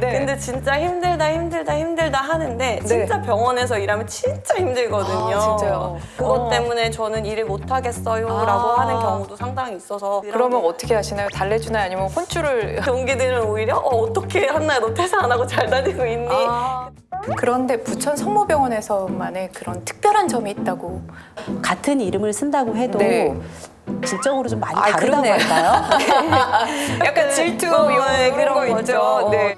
네. 근데 진짜 힘들다 하는데 진짜 병원에서 일하면 진짜 힘들거든요. 아, 진짜요? 그것 때문에 저는 일을 못 하겠어요 라고 하는 경우도 상당히 있어서 그러면 어떻게 하시나요? 달래주나요? 아니면 혼쭐을? 동기들은 오히려 어떻게 한나야 너 퇴사 안 하고 잘 다니고 있니? 그런데 부천 성모병원에서만의 그런 특별한 점이 있다고. 같은 이름을 쓴다고 해도 네. 질적으로 좀 많이 아, 다르다고 그러네요. 할까요? 약간 질투 네, 그런 거 거죠. 있죠. 네.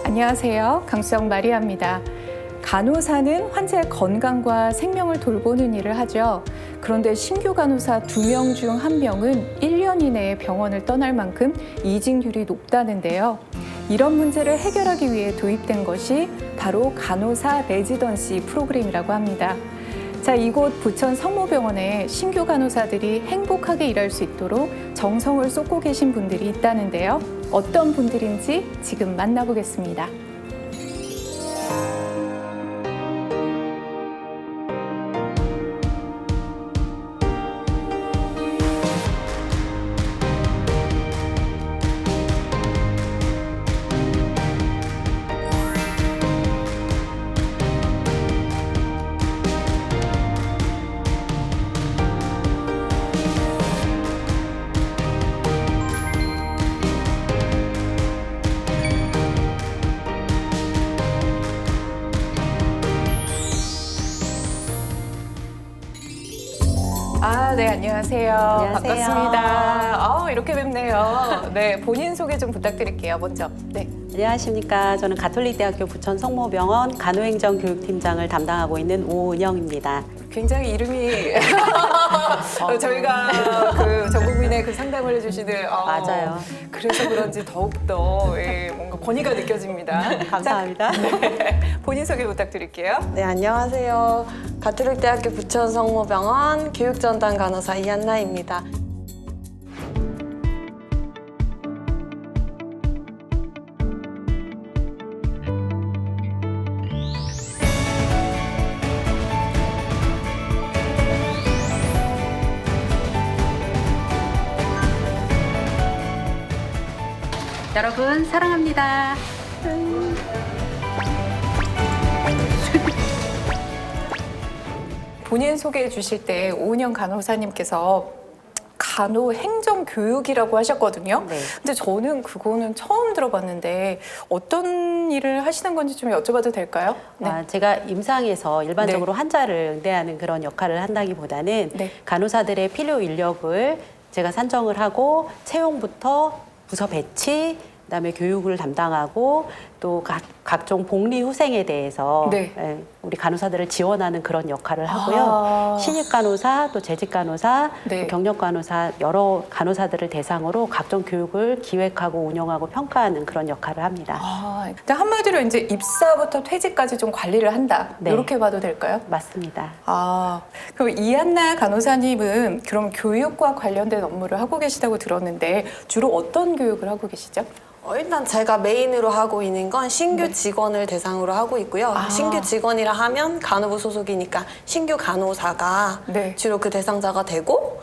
안녕하세요. 강수영 마리아입니다. 간호사는 환자의 건강과 생명을 돌보는 일을 하죠. 그런데 신규 간호사 2명 중 1명은 1년 이내에 병원을 떠날 만큼 이직률이 높다는데요. 이런 문제를 해결하기 위해 도입된 것이 바로 간호사 레지던시 프로그램이라고 합니다. 자, 이곳 부천 성모병원에 신규 간호사들이 행복하게 일할 수 있도록 정성을 쏟고 계신 분들이 있다는데요. 어떤 분들인지 지금 만나보겠습니다. 네, 안녕하세요. 안녕하세요. 반갑습니다. 이렇게 뵙네요. 네, 본인 소개 좀 부탁드릴게요, 먼저. 네. 안녕하십니까. 저는 가톨릭대학교 부천 성모병원 간호행정교육팀장을 담당하고 있는 오은영입니다. 굉장히 이름이 저희가 그 전 국민의 그 상담을 해주시는 맞아요. 그래서 그런지 더욱더 뭔가 권위가 느껴집니다. 감사합니다. 네, 본인 소개 부탁드릴게요. 네, 안녕하세요. 가톨릭대학교 부천성모병원 교육전담 간호사 이한나입니다. 여러분 사랑합니다. 본인 소개해 주실 때 오은영 간호사님께서 간호행정교육이라고 하셨거든요. 네. 근데 저는 그거는 처음 들어봤는데 어떤 일을 하시는 건지 좀 여쭤봐도 될까요? 네. 제가 임상에서 일반적으로 환자를 응대하는 그런 역할을 한다기보다는 네. 간호사들의 필요 인력을 제가 산정을 하고 채용부터 부서 배치, 그다음에 교육을 담당하고 또 각종 복리 후생에 대해서 네. 우리 간호사들을 지원하는 그런 역할을 하고요. 신입 간호사, 또 재직 간호사, 네. 또 경력 간호사 여러 간호사들을 대상으로 각종 교육을 기획하고 운영하고 평가하는 그런 역할을 합니다. 근데 한마디로 이제 입사부터 퇴직까지 좀 관리를 한다. 네. 이렇게 봐도 될까요? 맞습니다. 그럼 이한나 간호사님은 그럼 교육과 관련된 업무를 하고 계시다고 들었는데 주로 어떤 교육을 하고 계시죠? 일단 제가 메인으로 하고 있는 건 신규 직원을 대상으로 하고 있고요. 신규 직원이라 하면 간호부 소속이니까 신규 간호사가 네. 주로 그 대상자가 되고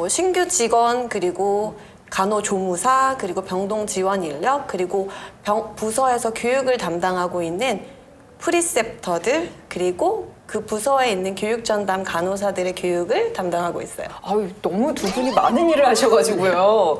신규 직원 그리고 간호조무사 그리고 병동 지원 인력 그리고 부서에서 교육을 담당하고 있는 프리셉터들 그리고 그 부서에 있는 교육전담 간호사들의 교육을 담당하고 있어요. 너무 두 분이 많은 일을 하셔가지고요.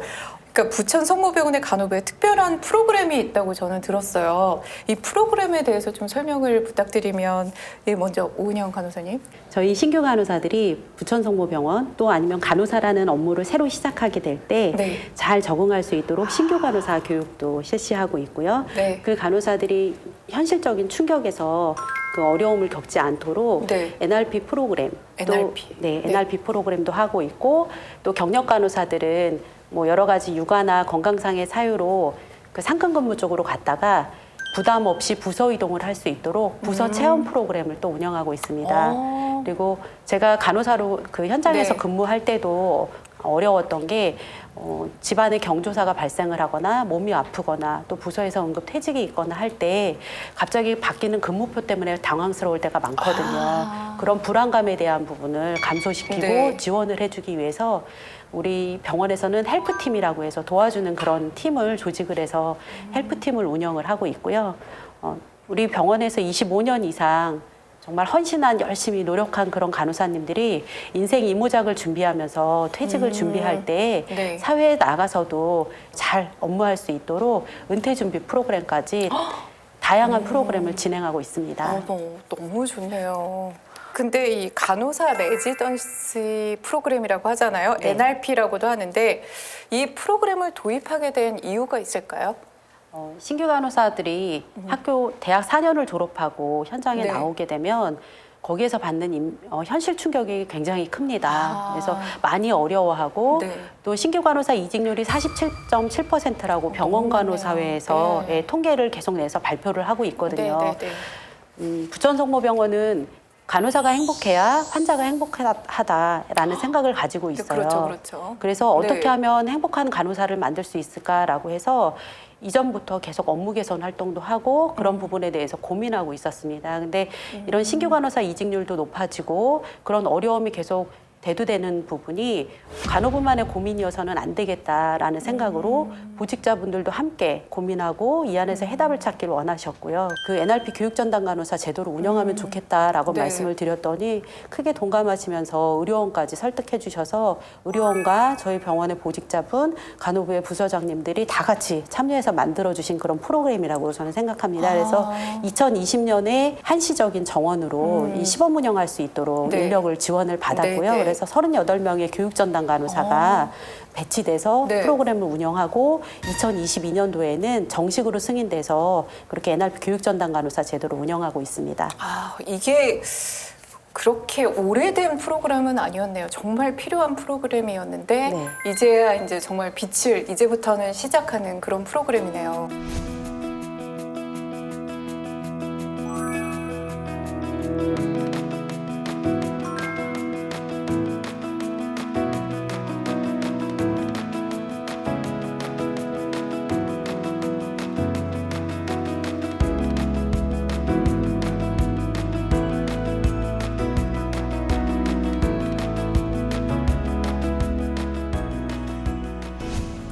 그러니까 부천 성모병원의 간호부에 특별한 프로그램이 있다고 저는 들었어요. 이 프로그램에 대해서 좀 설명을 부탁드리면 먼저 오은영 간호사님. 저희 신규 간호사들이 부천성모병원 또 아니면 간호사라는 업무를 새로 시작하게 될 때 잘 적응할 수 있도록 신규 간호사 교육도 실시하고 있고요. 네. 그 간호사들이 현실적인 충격에서 그 어려움을 겪지 않도록 NRP 프로그램, NRP 프로그램도 하고 있고 또 경력 간호사들은 뭐 여러 가지 육아나 건강상의 사유로 그 상근근무 쪽으로 갔다가 부담 없이 부서 이동을 할 수 있도록 부서 체험 프로그램을 또 운영하고 있습니다. 그리고 제가 간호사로 그 현장에서 네. 근무할 때도 어려웠던 게 집안에 경조사가 발생을 하거나 몸이 아프거나 또 부서에서 응급 퇴직이 있거나 할 때 갑자기 바뀌는 근무표 때문에 당황스러울 때가 많거든요. 그런 불안감에 대한 부분을 감소시키고 네. 지원을 해주기 위해서 우리 병원에서는 헬프팀이라고 해서 도와주는 그런 팀을 조직을 해서 헬프팀을 운영을 하고 있고요. 우리 병원에서 25년 이상 정말 헌신한 열심히 노력한 그런 간호사님들이 인생 이모작을 준비하면서 퇴직을 준비할 때 네. 사회에 나가서도 잘 업무할 수 있도록 은퇴 준비 프로그램까지 다양한 프로그램을 진행하고 있습니다. 너무 좋네요. 근데 이 간호사 레지던시 프로그램이라고 하잖아요. 네. NRP라고도 하는데 이 프로그램을 도입하게 된 이유가 있을까요? 신규 간호사들이 학교 대학 4년을 졸업하고 현장에 네. 나오게 되면 거기에서 받는 현실 충격이 굉장히 큽니다. 그래서 많이 어려워하고 네. 또 신규 간호사 이직률이 47.7%라고 병원 간호사회에서 네. 통계를 계속 내서 발표를 하고 있거든요. 네. 부천성모병원은 간호사가 행복해야 환자가 행복하다라는 생각을 가지고 있어요. 그렇죠. 그래서 어떻게 네. 하면 행복한 간호사를 만들 수 있을까라고 해서 이전부터 계속 업무 개선 활동도 하고 그런 부분에 대해서 고민하고 있었습니다. 근데 이런 신규 간호사 이직률도 높아지고 그런 어려움이 계속 대두되는 부분이 간호부만의 고민이어서는 안 되겠다라는 생각으로 보직자분들도 함께 고민하고 이 안에서 해답을 찾기를 원하셨고요. 그 NRP 교육전담 간호사 제도를 운영하면 좋겠다라고 네. 말씀을 드렸더니 크게 동감하시면서 의료원까지 설득해 주셔서 의료원과 저희 병원의 보직자분, 간호부의 부서장님들이 다 같이 참여해서 만들어주신 그런 프로그램이라고 저는 생각합니다. 그래서 2020년에 한시적인 정원으로 이 시범 운영할 수 있도록 네. 인력을 지원을 받았고요. 네, 네. 그래서 38명의 교육전담 간호사가 배치돼서 네. 프로그램을 운영하고 2022년도에는 정식으로 승인돼서 그렇게 NRP 교육전담 간호사 제도를 운영하고 있습니다. 이게 그렇게 오래된 프로그램은 아니었네요. 정말 필요한 프로그램이었는데 네. 이제야 이제 정말 빛을 이제부터는 시작하는 그런 프로그램이네요.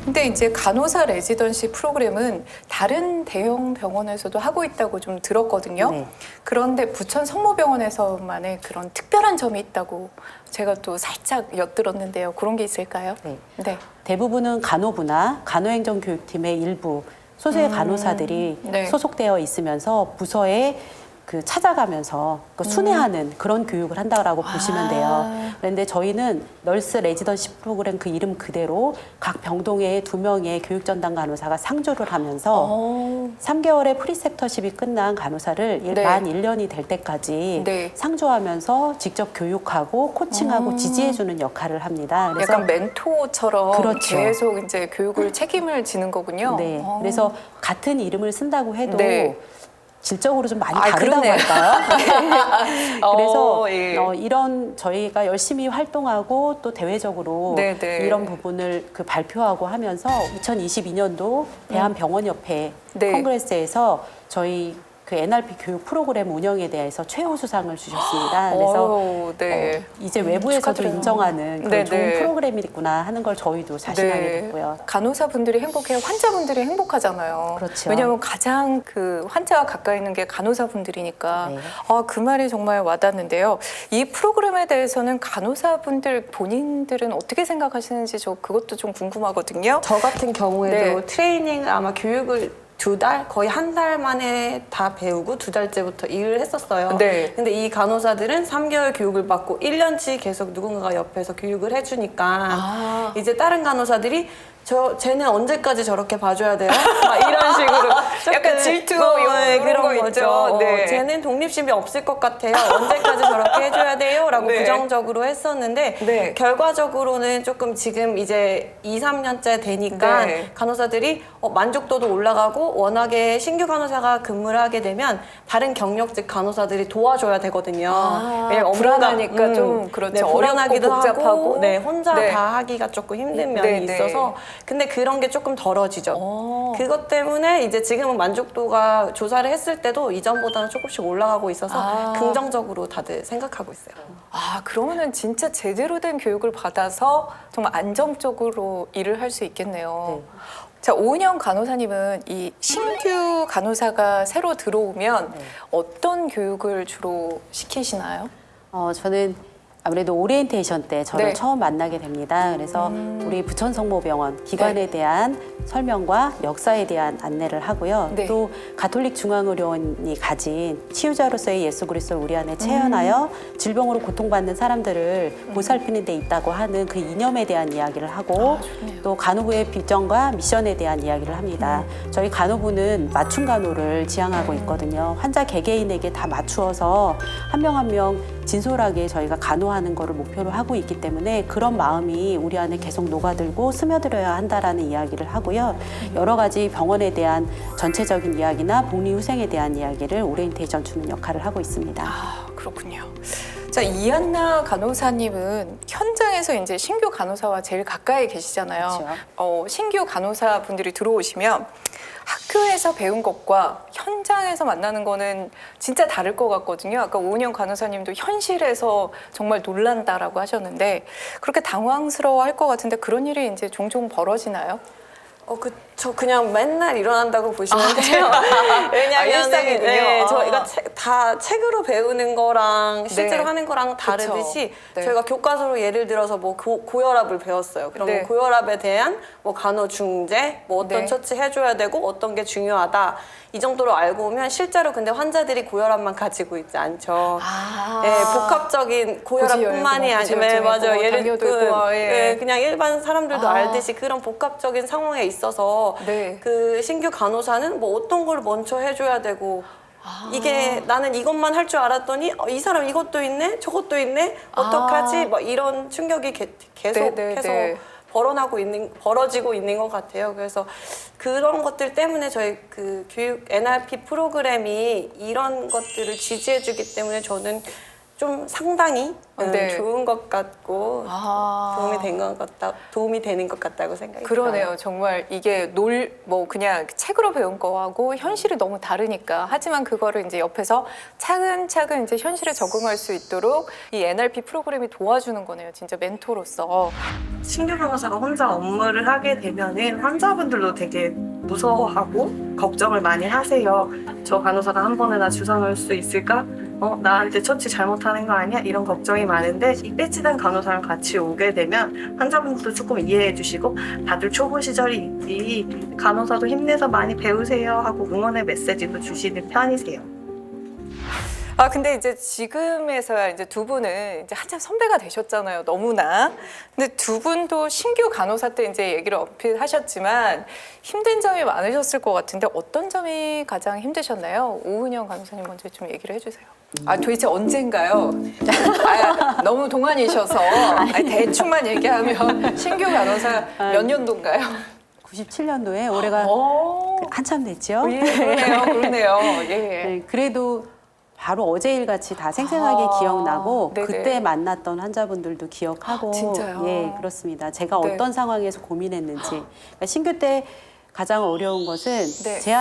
근데 이제 간호사 레지던시 프로그램은 다른 대형 병원에서도 하고 있다고 좀 들었거든요. 네. 그런데 부천 성모병원에서만의 그런 특별한 점이 있다고 제가 또 살짝 엿들었는데요. 그런 게 있을까요? 네. 네. 대부분은 간호부나 간호행정교육팀의 일부 소수의 간호사들이 네. 소속되어 있으면서 부서에 그 찾아가면서 그 순회하는 그런 교육을 한다라고 보시면 돼요. 그런데 저희는 널스 레지던시 프로그램 그 이름 그대로 각 병동에 2명의 교육전담 간호사가 상주를 하면서 3개월의 프리셉터십이 끝난 간호사를 네. 만 1년이 될 때까지 네. 상주하면서 직접 교육하고 코칭하고 지지해주는 역할을 합니다. 그래서 약간 멘토처럼 그렇죠. 계속 이제 교육을 책임을 지는 거군요. 네, 그래서 같은 이름을 쓴다고 해도 네. 질적으로 좀 많이 다르다고 그러네요. 할까요? 그래서 예. 이런 저희가 열심히 활동하고 또 대외적으로 네, 네. 이런 부분을 그 발표하고 하면서 2022년도 대한병원협회 네. 콩그레스에서 저희 그 NRP 교육 프로그램 운영에 대해서 최우 수상을 주셨습니다. 그래서 네. 이제 외부에서도 축하드려요. 인정하는 그런 네, 좋은 네. 프로그램이구나 하는 걸 저희도 자신하게 됐고요. 간호사분들이 행복해야 환자분들이 행복하잖아요. 그렇죠. 왜냐하면 가장 그 환자와 가까이 있는 게 간호사분들이니까 네. 그 말이 정말 와닿는데요. 이 프로그램에 대해서는 간호사분들 본인들은 어떻게 생각하시는지 저 그것도 좀 궁금하거든요. 저 같은 경우에도 네. 트레이닝 아마 교육을 2달, 거의 1달 만에 다 배우고 2달째부터 일을 했었어요. 네. 근데 이 간호사들은 3개월 교육을 받고 1년치 계속 누군가가 옆에서 교육을 해주니까 이제 다른 간호사들이 쟤는 언제까지 저렇게 봐줘야 돼요? 막 이런 식으로 약간 질투 네, 이런 거 거죠. 있죠. 네. 쟤는 독립심이 없을 것 같아요. 언제까지 저렇게 해줘야 돼요? 라고 네. 부정적으로 했었는데 네. 결과적으로는 조금 지금 이제 2, 3년째 되니까 네. 간호사들이 만족도도 올라가고 워낙에 신규 간호사가 근무를 하게 되면 다른 경력직 간호사들이 도와줘야 되거든요. 왜냐면 업무가, 불안하니까 좀 그렇죠. 네, 불안하기도 어렵고 복잡하고. 하고 네, 혼자 네. 다 하기가 조금 힘든 면이 네, 네. 있어서 근데 그런 게 조금 덜어지죠. 그것 때문에 이제 지금은 만족도가 조사를 했을 때도 이전보다는 조금씩 올라가고 있어서 긍정적으로 다들 생각하고 있어요. 아, 그러면은 진짜 제대로 된 교육을 받아서 정말 안정적으로 일을 할 수 있겠네요. 자, 오은영 간호사님은 이 신규 간호사가 새로 들어오면 어떤 교육을 주로 시키시나요? 저는 아무래도 오리엔테이션 때 저를 네. 처음 만나게 됩니다. 그래서 우리 부천성모병원 기관에 대한 설명과 역사에 대한 안내를 하고요. 네. 또 가톨릭 중앙의료원이 가진 치유자로서의 예수 그리스도를 우리 안에 체현하여 질병으로 고통받는 사람들을 보살피는 데 있다고 하는 그 이념에 대한 이야기를 하고 또 간호부의 비전과 미션에 대한 이야기를 합니다. 저희 간호부는 맞춤 간호를 지향하고 있거든요. 환자 개개인에게 다 맞추어서 한 명 한 명 진솔하게 저희가 간호하는 거를 목표로 하고 있기 때문에 그런 마음이 우리 안에 계속 녹아들고 스며들어야 한다라는 이야기를 하고요. 여러 가지 병원에 대한 전체적인 이야기나 복리후생에 대한 이야기를 오리엔테이션 주는 역할을 하고 있습니다. 아, 그렇군요. 자, 이한나 간호사님은 현장에서 이제 신규 간호사와 제일 가까이 계시잖아요. 그렇죠. 신규 간호사 분들이 들어오시면 학교에서 배운 것과 현장에서 만나는 거는 진짜 다를 것 같거든요. 아까 오은영 간호사님도 현실에서 정말 놀란다라고 하셨는데 그렇게 당황스러워 할 것 같은데 그런 일이 이제 종종 벌어지나요? 저 그냥 맨날 일어난다고 보시면 돼요. 왜냐면 일상이군요. 저희가 다 책으로 배우는 거랑 실제로 네. 하는 거랑 다르듯이 그쵸. 네. 저희가 교과서로 예를 들어서 뭐 고혈압을 배웠어요. 그러면 네. 고혈압에 대한 뭐 간호중재, 뭐 어떤 네. 처치 해줘야 되고 어떤 게 중요하다 이 정도로 알고 오면 실제로 근데 환자들이 고혈압만 가지고 있지 않죠. 네, 복합적인 고혈압뿐만이 아니라 네, 맞아요. 예를 들어 그냥 일반 사람들도 알듯이 그런 복합적인 상황에 있어서 네. 그 신규 간호사는 뭐 어떤 걸 먼저 해줘야 되고 이게 나는 이것만 할 줄 알았더니 이 사람 이것도 있네 저것도 있네 어떡하지 뭐 이런 충격이 계속 벌어지고 있는 것 같아요. 그래서 그런 것들 때문에 저희 그 교육 NRP 프로그램이 이런 것들을 지지해주기 때문에 저는 좀 상당히 좋은 것 같고 도움이 되는 것 같다고 생각이 그러네요. 들어요. 정말 이게 그냥 책으로 배운 거하고 현실이 너무 다르니까. 하지만 그거를 이제 옆에서 차근차근 이제 현실에 적응할 수 있도록 이 NRP 프로그램이 도와주는 거네요. 진짜 멘토로서. 신규 간호사가 혼자 업무를 하게 되면은 환자분들도 되게 무서워하고 걱정을 많이 하세요. 저 간호사가 한 번에나 주사 넣을 수 있을까? 나한테 처치 잘못하는 거 아니야? 이런 걱정이 많은데 이 배치된 간호사랑 같이 오게 되면 환자분들도 조금 이해해 주시고 다들 초보 시절이 있지 간호사도 힘내서 많이 배우세요 하고 응원의 메시지도 주시는 편이세요. 근데 이제 지금에서야 이제 두 분은 이제 한참 선배가 되셨잖아요. 너무나. 근데 두 분도 신규 간호사 때 이제 얘기를 어필하셨지만 힘든 점이 많으셨을 것 같은데 어떤 점이 가장 힘드셨나요? 오은영 간호사님 먼저 좀 얘기를 해주세요. 도대체 언젠가요? 너무 동안이셔서 대충만 얘기하면 신규 간호사 몇 년도인가요? 97년도에 올해가 한참 됐죠. 예, 그러네요. 예. 네, 그래도 바로 어제 일같이 다 생생하게 기억나고 네네. 그때 만났던 환자분들도 기억하고 진짜요? 예, 그렇습니다. 제가 네. 어떤 상황에서 고민했는지. 그러니까 신규 때 가장 어려운 것은 네. 제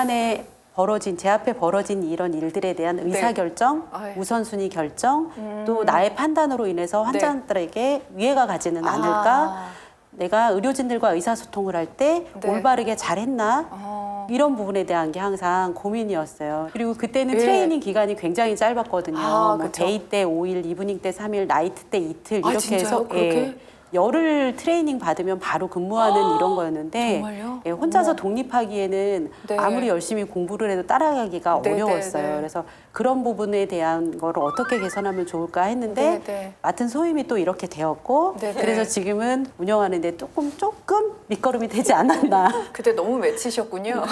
앞에 벌어진 이런 일들에 대한 의사결정, 아유. 우선순위 결정, 또 나의 판단으로 인해서 환자들에게 위해가 가지는 않을까? 내가 의료진들과 의사소통을 할 때 네. 올바르게 잘했나? 이런 부분에 대한 게 항상 고민이었어요. 그리고 그때는 예. 트레이닝 기간이 굉장히 짧았거든요. 뭐 그쵸. 데이 때 5일, 이브닝 때 3일, 나이트 때 이틀 이렇게 진짜요? 해서 그렇게? 열흘 트레이닝 받으면 바로 근무하는 이런 거였는데 정말요? 예, 혼자서 어머. 독립하기에는 네. 아무리 열심히 공부를 해도 따라가기가 네, 어려웠어요. 네, 네. 그래서 그런 부분에 대한 거를 어떻게 개선하면 좋을까 했는데 네, 네. 맡은 소임이 또 이렇게 되었고 네, 네. 그래서 지금은 운영하는데 조금 밑거름이 되지 않았나. 그때 너무 외치셨군요.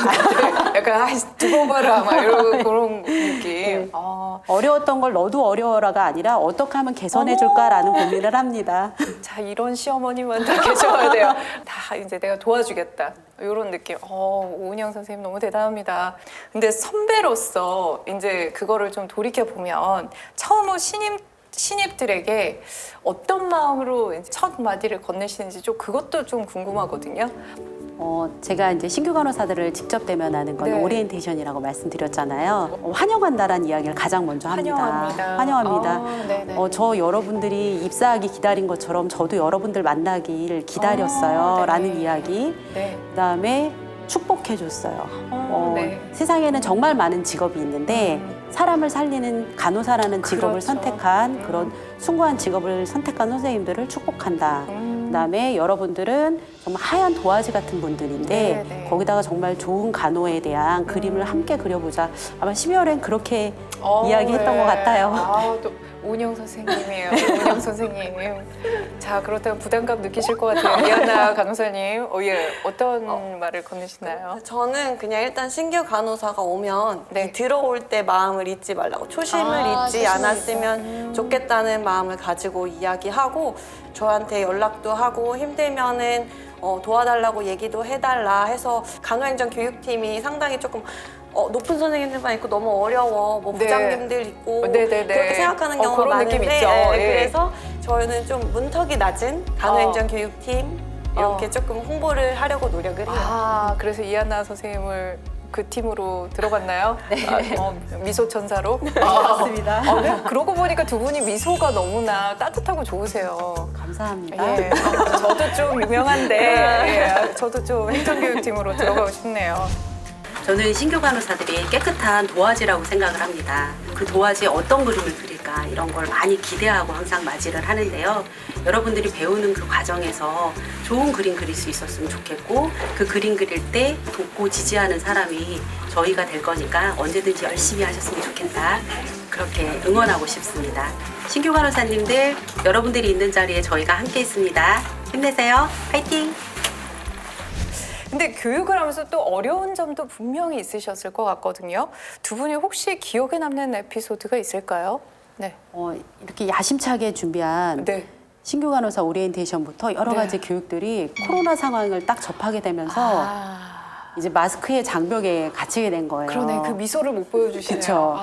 약간 두고 봐라 막 이런 그런 느낌. 네. 아, 어려웠던 걸 너도 어려워라가 아니라 어떻게 하면 개선해 줄까라는 고민을 합니다. 자 이런 시어머니만 다 계셔야 돼요. 다 이제 내가 도와주겠다. 이런 느낌. 오은영 선생님 너무 대단합니다. 근데 선배로서 이제 그거를 좀 돌이켜 보면 처음 신입들에게 어떤 마음으로 이제 첫 마디를 건네시는지 좀 그것도 좀 궁금하거든요. 제가 이제 신규 간호사들을 직접 대면하는 건 네. 오리엔테이션이라고 말씀드렸잖아요. 환영한다라는 이야기를 가장 먼저 합니다. 환영합니다. 네네. 저 여러분들이 입사하기 기다린 것처럼 저도 여러분들 만나길 기다렸어요. 네. 라는 이야기. 네. 그다음에 축복해줬어요. 네. 세상에는 정말 많은 직업이 있는데 사람을 살리는 간호사라는 직업을 그렇죠. 선택한 그런 숭고한 직업을 선택한 선생님들을 축복한다. 그다음에 여러분들은 정말 하얀 도화지 같은 분들인데 네, 네. 거기다가 정말 좋은 간호에 대한 그림을 함께 그려보자. 아마 12월엔 그렇게 이야기했던 네. 것 같아요. 또 오은영 선생님이에요. 오은영 선생님. 자 그렇다면 부담감 느끼실 것 같아요. 이하나 간호사님. 어떤 말을 건네시나요? 저는 그냥 일단 신규 간호사가 오면 네. 이 들어올 때 마음을 잊지 말라고 초심을 잊지 초심을 않았으면 좋겠다는 마음을 가지고 이야기하고 저한테 연락도 하고 힘들면은 도와달라고 얘기도 해달라 해서 간호행정 교육팀이 상당히 조금 높은 선생님들만 있고 너무 어려워 뭐 네. 부장님들 있고 네네네. 그렇게 생각하는 경우가 그런 많은데 느낌 있죠. 예. 그래서 저희는 좀 문턱이 낮은 간호행정 교육팀 이렇게 조금 홍보를 하려고 노력을 해요. 그래서 이하나 선생님을 그 팀으로 들어갔나요? 네. 미소 천사로? 맞습니다. 네. 그러고 보니까 두 분이 미소가 너무나 따뜻하고 좋으세요. 감사합니다. 예. 저도 좀 유명한데 저도 좀 행정교육팀으로 들어가고 싶네요. 저는 신규 간호사들이 깨끗한 도화지라고 생각을 합니다. 그 도화지에 어떤 그림을 그릴까 이런 걸 많이 기대하고 항상 맞이를 하는데요. 여러분들이 배우는 그 과정에서 좋은 그림 그릴 수 있었으면 좋겠고 그 그림 그릴 때 돕고 지지하는 사람이 저희가 될 거니까 언제든지 열심히 하셨으면 좋겠다. 그렇게 응원하고 싶습니다. 신규 간호사님들 여러분들이 있는 자리에 저희가 함께 있습니다. 힘내세요. 파이팅! 근데 교육을 하면서 또 어려운 점도 분명히 있으셨을 것 같거든요. 두 분이 혹시 기억에 남는 에피소드가 있을까요? 네. 이렇게 야심차게 준비한 네. 신규 간호사 오리엔테이션부터 여러 네. 가지 교육들이 코로나 상황을 딱 접하게 되면서 이제 마스크의 장벽에 갇히게 된 거예요. 그러네. 그 미소를 못 보여주시네요. 그쵸.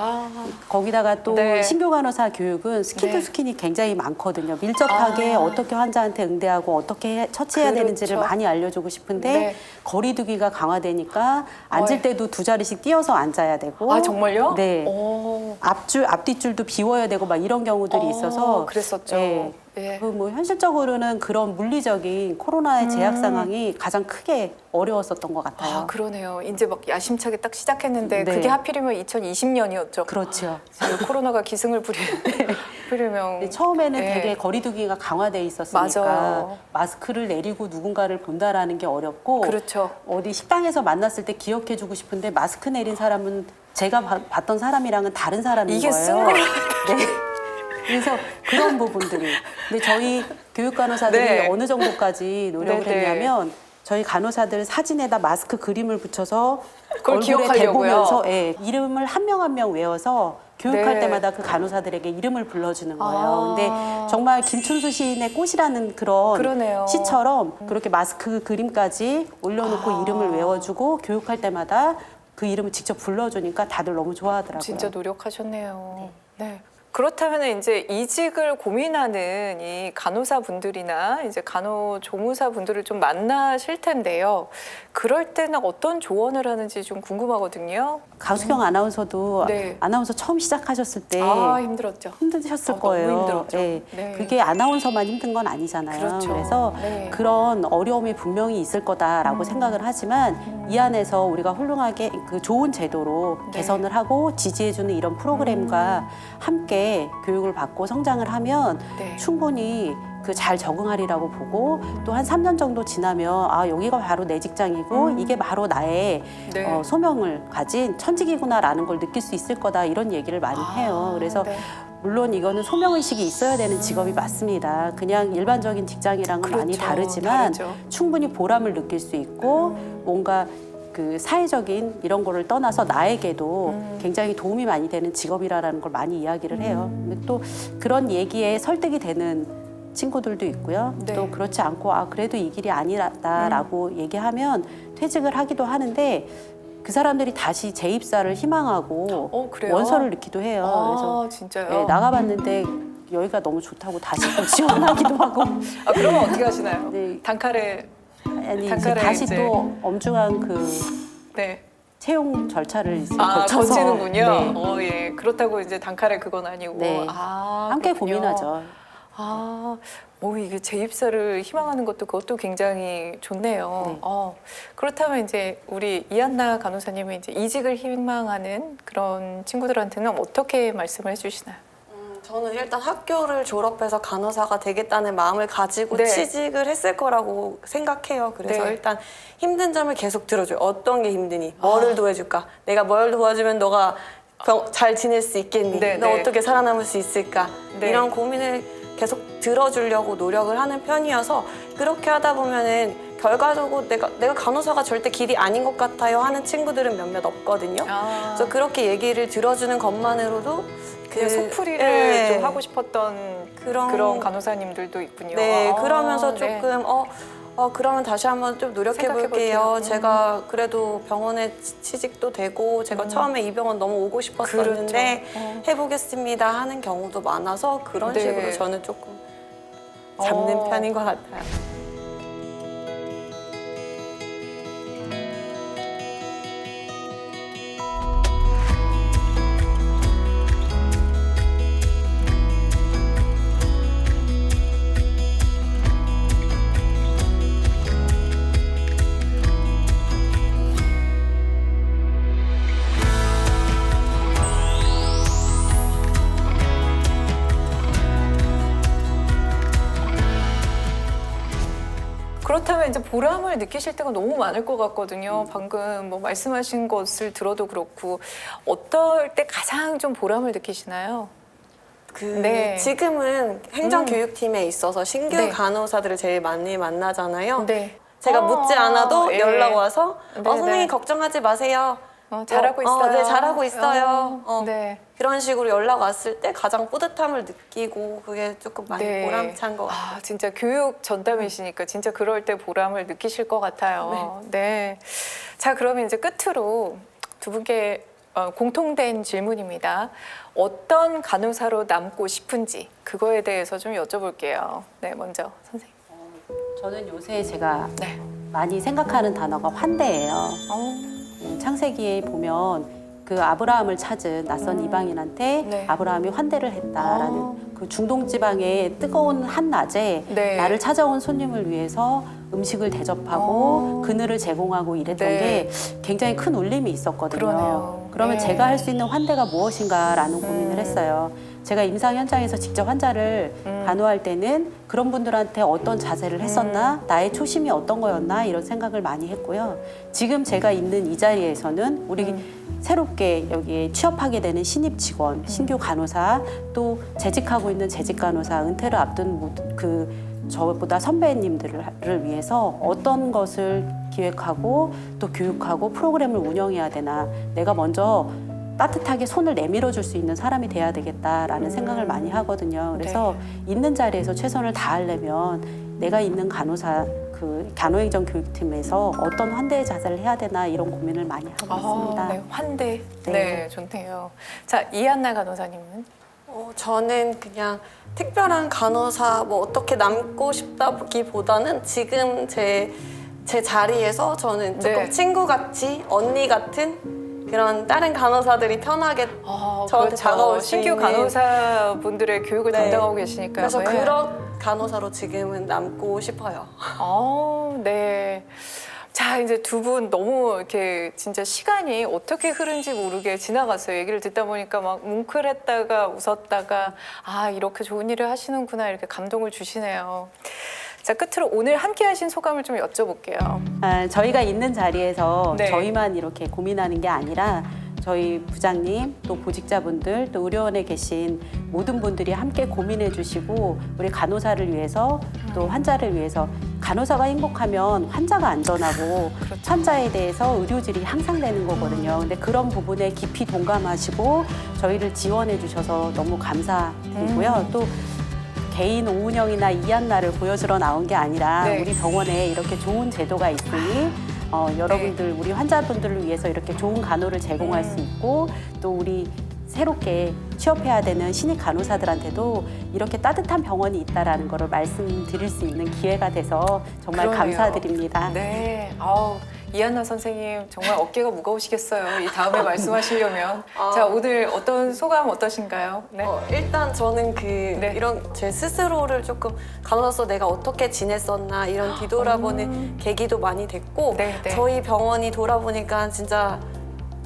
거기다가 또 네. 신규 간호사 교육은 스킨 투 네. 스킨이 굉장히 많거든요. 밀접하게 어떻게 환자한테 응대하고 어떻게 처치해야 그렇죠. 되는지를 많이 알려주고 싶은데 네. 거리두기가 강화되니까 앉을 때도 두 자리씩 띄어서 앉아야 되고 정말요? 네. 오. 앞뒤줄도 비워야 되고 막 이런 경우들이 있어서 그랬었죠. 예. 예. 뭐 현실적으로는 그런 물리적인 코로나의 제약 상황이 가장 크게 어려웠었던 것 같아요. 그러네요. 이제 막 야심차게 딱 시작했는데 네. 그게 하필이면 2020년이었죠. 그렇죠. 코로나가 기승을 부리면 근데 처음에는 네. 되게 거리두기가 강화돼 있었으니까 맞아요. 마스크를 내리고 누군가를 본다라는 게 어렵고 그렇죠. 어디 식당에서 만났을 때 기억해주고 싶은데 마스크 내린 사람은 제가 봤던 사람이랑은 다른 사람인 이게 거예요. 쓴 거예요. 네. 그래서 그런 부분들이. 근데 저희 교육 간호사들이 네. 어느 정도까지 노력을 네, 네. 했냐면 저희 간호사들 사진에다 마스크 그림을 붙여서 그걸 얼굴에 기억하려고요? 대보면서 이름을 한 명 한 명 외워서 교육할 네. 때마다 그 간호사들에게 이름을 불러주는 거예요. 근데 정말 김춘수 시인의 꽃이라는 그런 그러네요. 시처럼 그렇게 마스크 그림까지 올려놓고 이름을 외워주고 교육할 때마다 그 이름을 직접 불러주니까 다들 너무 좋아하더라고요. 진짜 노력하셨네요. 네. 그렇다면 이제 이직을 고민하는 이 간호사 분들이나 이제 간호조무사 분들을 좀 만나실 텐데요. 그럴 때는 어떤 조언을 하는지 좀 궁금하거든요. 가수경 아나운서도 네. 아나운서 처음 시작하셨을 때 힘들었죠. 힘드셨을 너무 거예요. 힘들었죠. 예. 네. 그게 아나운서만 힘든 건 아니잖아요. 그렇죠. 그래서 네. 그런 어려움이 분명히 있을 거다라고 생각을 하지만 이 안에서 우리가 훌륭하게 그 좋은 제도로 네. 개선을 하고 지지해주는 이런 프로그램과 함께 교육을 받고 성장을 하면 네. 충분히 그 잘 적응하리라고 보고 또 한 3년 정도 지나면 아 여기가 바로 내 직장이고 이게 바로 나의 네. 소명을 가진 천직이구나라는 걸 느낄 수 있을 거다 이런 얘기를 많이 해요. 그래서 네. 물론 이거는 소명의식이 있어야 되는 직업이 맞습니다. 그냥 일반적인 직장이랑은 많이 그렇죠. 다르지만 다르죠. 충분히 보람을 느낄 수 있고 뭔가 그 사회적인 이런 거를 떠나서 나에게도 굉장히 도움이 많이 되는 직업이라는 걸 많이 이야기를 해요. 근데 또 그런 얘기에 설득이 되는 친구들도 있고요. 네. 또 그렇지 않고 아 그래도 이 길이 아니다라고 얘기하면 퇴직을 하기도 하는데 그 사람들이 다시 재입사를 희망하고 그래요? 원서를 넣기도 해요. 그래서 아, 진짜요? 네, 나가봤는데 여기가 너무 좋다고 다시 또 지원하기도 하고 아, 그러면 어떻게 하시나요? 네. 단칼에 아니 이제 단칼에 다시 이제. 또 엄중한 그 네. 채용 절차를 이제 아, 거쳐서 거치는군요. 네. 예. 그렇다고 이제 단칼에 그건 아니고. 네. 아, 함께 그렇군요. 고민하죠. 아, 이게 재입사를 희망하는 그것도 굉장히 좋네요. 네. 그렇다면 이제 우리 이한나 간호사님은 이제 이직을 희망하는 그런 친구들한테는 어떻게 말씀을 해주시나요? 저는 일단 학교를 졸업해서 간호사가 되겠다는 마음을 가지고 네. 취직을 했을 거라고 생각해요. 그래서 네. 일단 힘든 점을 계속 들어줘요. 어떤 게 힘드니? 뭐를 도와줄까? 내가 뭘 도와주면 너가 잘 지낼 수 있겠니? 네, 너 네. 어떻게 살아남을 수 있을까? 네. 이런 고민을 계속 들어주려고 노력을 하는 편이어서 그렇게 하다 보면은 결과적으로 내가 간호사가 절대 길이 아닌 것 같아요 하는 친구들은 몇몇 없거든요. 그래서 그렇게 얘기를 들어주는 것만으로도 그냥 속풀이를 네. 좀 하고 싶었던 그런 간호사님들도 있군요. 네, 그러면서 네. 조금 그러면 다시 한번 좀 노력해 생각해볼게요. 볼게요. 제가 그래도 병원에 취직도 되고 제가 처음에 이 병원 너무 오고 싶었었는데 그렇죠. 해보겠습니다 하는 경우도 많아서 그런 네. 식으로 저는 조금 잡는 편인 것 같아요. 그렇다면 이제 보람을 느끼실 때가 너무 많을 것 같거든요. 방금 뭐 말씀하신 것을 들어도 그렇고 어떨 때 가장 좀 보람을 느끼시나요? 네. 지금은 행정교육팀에 있어서 신규 네. 간호사들을 제일 많이 만나잖아요. 네. 제가 묻지 않아도 예. 연락 와서 네, 선생님 네. 걱정하지 마세요. 잘하고 있어요. 네, 잘하고 있어요. 네. 그런 식으로 연락 왔을 때 가장 뿌듯함을 느끼고 그게 조금 많이 네. 보람찬 것 같아요. 아, 진짜 교육 전담이시니까 진짜 그럴 때 보람을 느끼실 것 같아요. 네. 자, 그러면 이제 끝으로 두 분께 공통된 질문입니다. 어떤 간호사로 남고 싶은지 그거에 대해서 좀 여쭤볼게요. 네, 먼저 선생님. 저는 요새 제가 네. 많이 생각하는 단어가 환대예요. 창세기에 보면 그 아브라함을 찾은 낯선 이방인한테 네. 아브라함이 환대를 했다라는 그 중동 지방의 뜨거운 한낮에 네. 나를 찾아온 손님을 위해서 음식을 대접하고 그늘을 제공하고 이랬던 네. 게 굉장히 큰 울림이 있었거든요. 그러네요. 그러면 네. 제가 할 수 있는 환대가 무엇인가라는 고민을 했어요. 제가 임상 현장에서 직접 환자를 간호할 때는 그런 분들한테 어떤 자세를 했었나, 나의 초심이 어떤 거였나 이런 생각을 많이 했고요. 지금 제가 있는 이 자리에서는 우리 새롭게 여기에 취업하게 되는 신입 직원, 신규 간호사, 또 재직하고 있는 재직 간호사, 은퇴를 앞둔 저보다 선배님들을 위해서 어떤 것을 기획하고 또 교육하고 프로그램을 운영해야 되나, 내가 먼저 따뜻하게 손을 내밀어 줄 수 있는 사람이 돼야 되겠다라는 생각을 많이 하거든요. 그래서 있는 자리에서 최선을 다하려면 내가 있는 간호사 그 간호행정교육팀에서 어떤 환대의 자세를 해야 되나 이런 고민을 많이 하고 있습니다. 네, 환대. 네. 네, 좋네요. 자, 이한나 간호사님은? 저는 그냥 특별한 간호사 뭐 어떻게 남고 싶다기보다는 지금 제 자리에서 저는 조금 네. 친구같이 언니 같은 그런 다른 간호사들이 편하게 저한테 그렇죠. 다가올 수 신규 있는 간호사분들의 교육을 네. 담당하고 계시니까요. 그래서 네. 그런 간호사로 지금은 남고 싶어요. 네. 자, 이제 두 분 너무 이렇게 진짜 시간이 어떻게 흐른지 모르게 지나갔어요. 얘기를 듣다 보니까 막 뭉클했다가 웃었다가 아, 이렇게 좋은 일을 하시는구나 이렇게 감동을 주시네요. 자, 끝으로 오늘 함께 하신 소감을 좀 여쭤볼게요. 저희가 있는 자리에서 네. 저희만 이렇게 고민하는 게 아니라 저희 부장님, 또 보직자분들, 또 의료원에 계신 모든 분들이 함께 고민해 주시고 우리 간호사를 위해서 또 환자를 위해서 간호사가 행복하면 환자가 안전하고 그렇죠. 환자에 대해서 의료질이 향상되는 거거든요. 근데 그런 부분에 깊이 동감하시고 저희를 지원해 주셔서 너무 감사드리고요. 또 개인 오운영이나 이한나를 보여주러 나온 게 아니라 네. 우리 병원에 이렇게 좋은 제도가 있으니 여러분들 우리 환자분들을 위해서 이렇게 좋은 간호를 제공할 수 있고 또 우리 새롭게 취업해야 되는 신입 간호사들한테도 이렇게 따뜻한 병원이 있다라는 거를 말씀드릴 수 있는 기회가 돼서 정말 그러네요. 감사드립니다. 네. 아우, 이한나 선생님 정말 어깨가 무거우시겠어요. 이 다음에 말씀하시려면. 자, 오늘 어떤 소감 어떠신가요? 네. 일단 저는 네. 이런 제 스스로를 조금 간호사로서 내가 어떻게 지냈었나 이런 뒤돌아보는 계기도 많이 됐고 네, 네. 저희 병원이 돌아보니까 진짜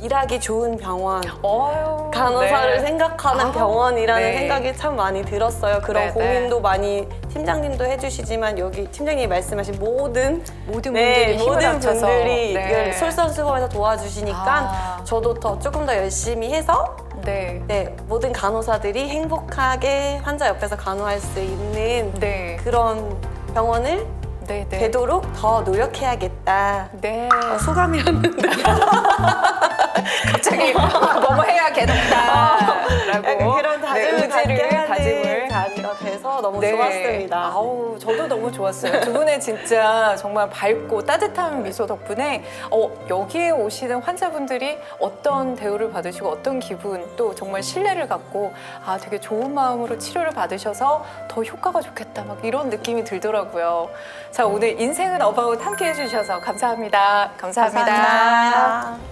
일하기 좋은 병원, 어휴, 간호사를 네. 생각하는 아, 병원이라는 네. 생각이 참 많이 들었어요. 그런 네, 고민도 많이 팀장님도 해주시지만 여기 팀장님이 말씀하신 모든 모든 분들이 힘을 모든 합쳐서. 분들이 네. 이걸 솔선수범해서 도와주시니까 아. 저도 조금 더 열심히 해서 네. 모든 간호사들이 행복하게 환자 옆에서 간호할 수 있는 네. 그런 병원을 네. 네. 되도록 더 노력해야겠다. 네. 소감이었는데 갑자기 뭐뭐 해야겠다라고 그런 다짐을 갖게 하는 다짐을 자리가 돼서 너무 네. 좋았습니다. 아우, 저도 너무 좋았어요. 두 분의 진짜 정말 밝고 따뜻한 미소 덕분에 여기에 오시는 환자분들이 어떤 대우를 받으시고 어떤 기분 또 정말 신뢰를 갖고 아, 되게 좋은 마음으로 치료를 받으셔서 더 효과가 좋겠다 막 이런 느낌이 들더라고요. 자, 오늘 인생은 어바웃 함께 해주셔서 감사합니다. 감사합니다. 감사합니다.